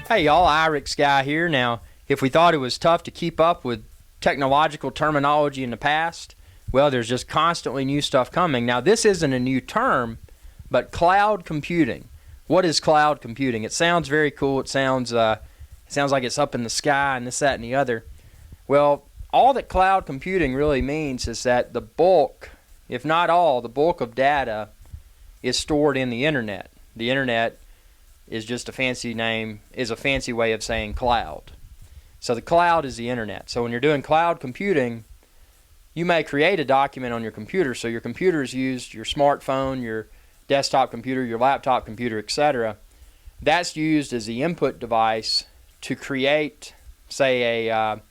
Hey y'all, IRIX Guy here. Now, if we thought it was tough to keep up with technological terminology in the past, well, there's just constantly new stuff coming. Now, this isn't a new term, but cloud computing. What is cloud computing? It sounds very cool. It sounds like it's up in the sky and this, that, and the other. Well, all that cloud computing really means is that the bulk, if not all, the bulk of data is stored in the internet. The internet is just a fancy way of saying cloud. So the cloud is the internet. So when you're doing cloud computing, you may create a document on your computer. So your computer is used, your smartphone, your desktop computer, your laptop computer, etc. That's used as the input device to create, say, a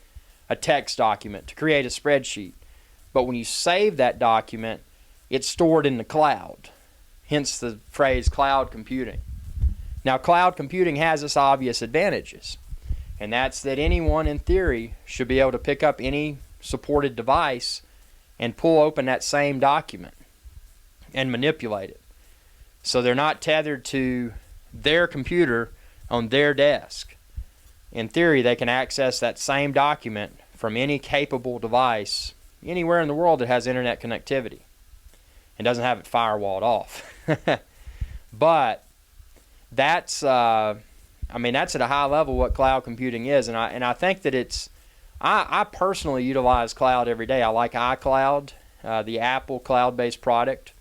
text document, to create a spreadsheet. But when you save that document, it's stored in the cloud. Hence the phrase cloud computing. Now, cloud computing has its obvious advantages, and that's that anyone in theory should be able to pick up any supported device and pull open that same document and manipulate it. So they're not tethered to their computer on their desk. In theory, they can access that same document from any capable device anywhere in the world that has internet connectivity and doesn't have it firewalled off. But that's at a high level what cloud computing is, and I think that I personally utilize cloud every day. I like iCloud, the Apple cloud-based product.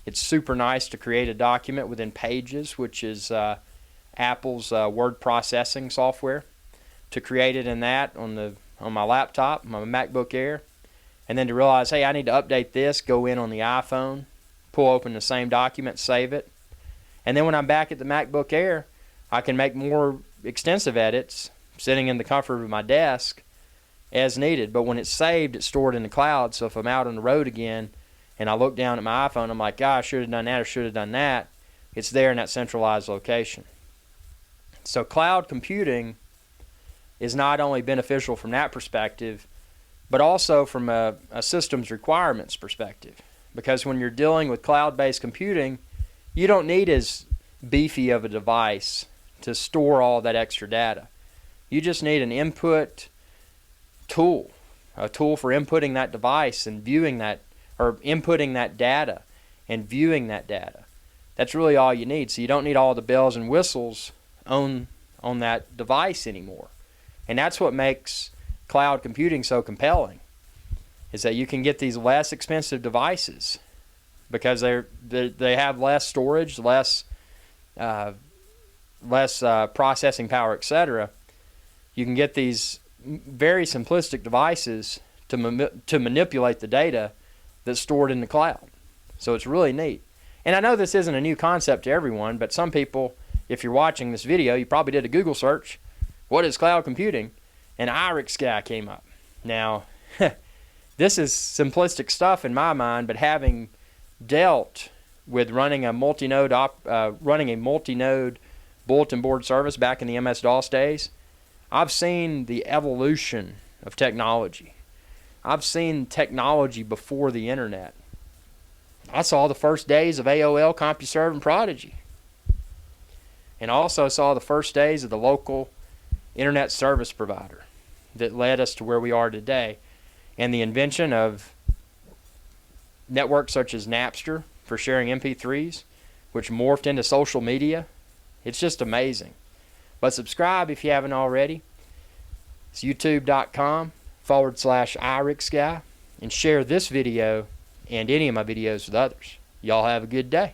It's super nice to create a document within Pages, which is Apple's word processing software. To create it in that on my laptop, my MacBook Air, and then to realize, hey, I need to update this, go in on the iPhone, pull open the same document, save it. And then when I'm back at the MacBook Air, I can make more extensive edits sitting in the comfort of my desk as needed. But when it's saved, it's stored in the cloud. So if I'm out on the road again and I look down at my iPhone, I'm like, I should have done that or should have done that. It's there in that centralized location. So cloud computing is not only beneficial from that perspective, but also from a systems requirements perspective. Because when you're dealing with cloud-based computing, you don't need as beefy of a device to store all that extra data. You just need an input tool, a tool for inputting that device and viewing that, or inputting that data and viewing that data. That's really all you need. So you don't need all the bells and whistles on that device anymore. And that's what makes cloud computing so compelling, is that you can get these less expensive devices because they have less storage, less processing power, etc. You can get these very simplistic devices to manipulate the data that's stored in the cloud. So it's really neat. And I know this isn't a new concept to everyone, but some people, if you're watching this video, you probably did a Google search, what is cloud computing? And IRIX Guy came up. Now, this is simplistic stuff in my mind, but having dealt with running a multi-node bulletin board service back in the MS-DOS days, I've seen the evolution of technology. I've seen technology before the internet. I saw the first days of AOL, CompuServe, and Prodigy. And also saw the first days of the local internet service provider that led us to where we are today. And the invention of networks such as Napster for sharing MP3s, which morphed into social media. It's just amazing. But subscribe if you haven't already. It's youtube.com/IRIXGuy, and share this video and any of my videos with others. Y'all have a good day.